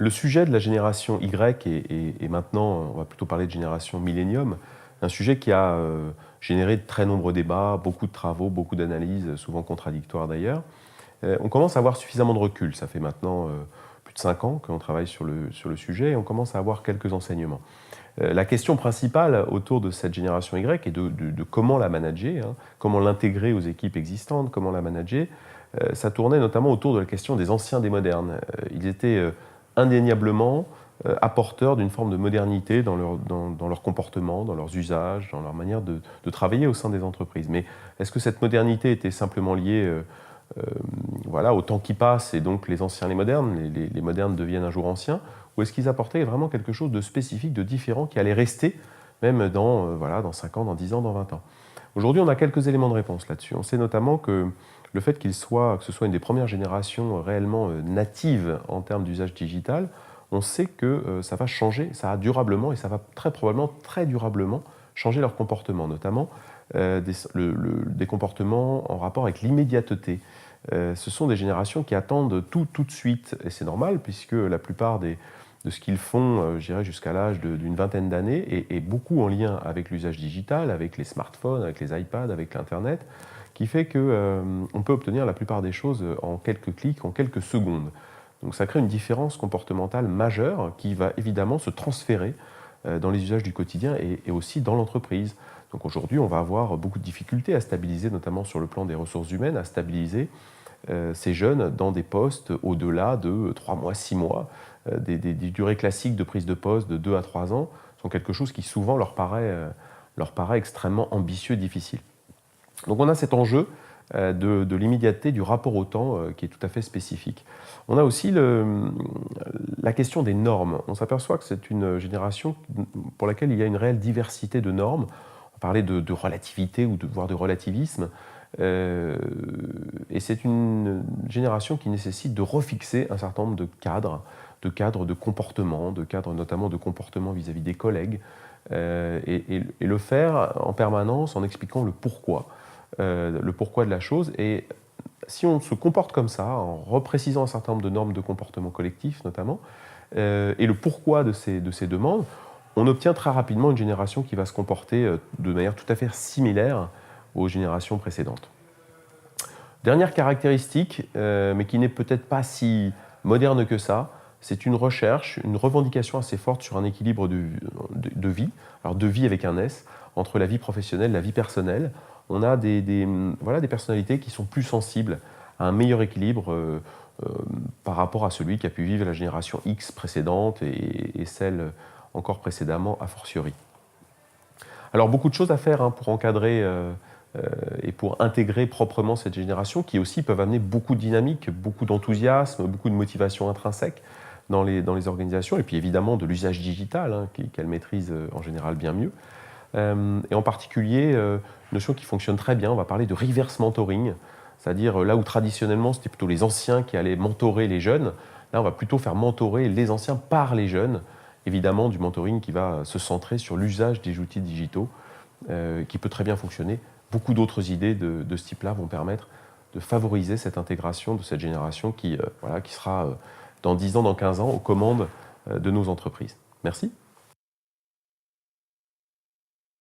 Le sujet de la génération Y, et maintenant on va plutôt parler de génération millénium, un sujet qui a généré de très nombreux débats, beaucoup de travaux, beaucoup d'analyses, souvent contradictoires d'ailleurs. On commence à avoir suffisamment de recul. Ça fait maintenant plus de 5 ans qu'on travaille sur le sujet et on commence à avoir quelques enseignements. La question principale autour de cette génération Y est de comment la manager, comment l'intégrer aux équipes existantes, comment la manager. Ça tournait notamment autour de la question des anciens des modernes. Ils étaient indéniablement apporteurs d'une forme de modernité dans leur comportement, dans leurs usages, dans leur manière de travailler au sein des entreprises. Mais est-ce que cette modernité était simplement liée au temps qui passe et donc les anciens les modernes, les modernes deviennent un jour anciens, ou est-ce qu'ils apportaient vraiment quelque chose de spécifique, de différent, qui allait rester même dans 5 ans, dans 10 ans, dans 20 ans? Aujourd'hui, on a quelques éléments de réponse là-dessus. On sait notamment que le fait que ce soit une des premières générations réellement natives en termes d'usage digital, on sait que ça va changer, ça a durablement, et ça va très probablement, très durablement, changer leur comportement, notamment des comportements en rapport avec l'immédiateté. Ce sont des générations qui attendent tout de suite, et c'est normal, puisque la plupart de ce qu'ils font, je dirais jusqu'à l'âge d'une vingtaine d'années, est beaucoup en lien avec l'usage digital, avec les smartphones, avec les iPads, avec l'Internet, qui fait qu'on peut obtenir la plupart des choses en quelques clics, en quelques secondes. Donc ça crée une différence comportementale majeure qui va évidemment se transférer dans les usages du quotidien et aussi dans l'entreprise. Donc aujourd'hui, on va avoir beaucoup de difficultés à stabiliser, notamment sur le plan des ressources humaines, à stabiliser ces jeunes dans des postes au-delà de 3 mois, 6 mois. Des durées classiques de prise de poste de 2 à 3 ans sont quelque chose qui souvent leur paraît extrêmement ambitieux et difficile. Donc on a cet enjeu de l'immédiateté, du rapport au temps qui est tout à fait spécifique. On a aussi la question des normes. On s'aperçoit que c'est une génération pour laquelle il y a une réelle diversité de normes. On parlait de relativité ou voire de relativisme. Et c'est une génération qui nécessite de refixer un certain nombre de cadres de comportement, de cadres notamment de comportement vis-à-vis des collègues, et le faire en permanence en expliquant le pourquoi de la chose. Et si on se comporte comme ça, en reprécisant un certain nombre de normes de comportement collectif notamment, et le pourquoi de ces demandes, on obtient très rapidement une génération qui va se comporter de manière tout à fait similaire aux générations précédentes. Dernière caractéristique, mais qui n'est peut-être pas si moderne que ça, c'est une recherche, une revendication assez forte sur un équilibre de vie, alors de vie avec un S, entre la vie professionnelle et la vie personnelle. On a des personnalités qui sont plus sensibles à un meilleur équilibre par rapport à celui qui a pu vivre la génération X précédente et celle encore précédemment a fortiori. Alors beaucoup de choses à faire pour encadrer et pour intégrer proprement cette génération qui aussi peuvent amener beaucoup de dynamique, beaucoup d'enthousiasme, beaucoup de motivation intrinsèque dans les organisations et puis évidemment de l'usage digital qu'elles maîtrisent en général bien mieux. Et en particulier, une notion qui fonctionne très bien, on va parler de reverse mentoring, c'est-à-dire là où traditionnellement c'était plutôt les anciens qui allaient mentorer les jeunes, là on va plutôt faire mentorer les anciens par les jeunes, évidemment du mentoring qui va se centrer sur l'usage des outils digitaux, qui peut très bien fonctionner. Beaucoup d'autres idées de ce type-là vont permettre de favoriser cette intégration de cette génération qui sera dans 10 ans, dans 15 ans aux commandes de nos entreprises. Merci.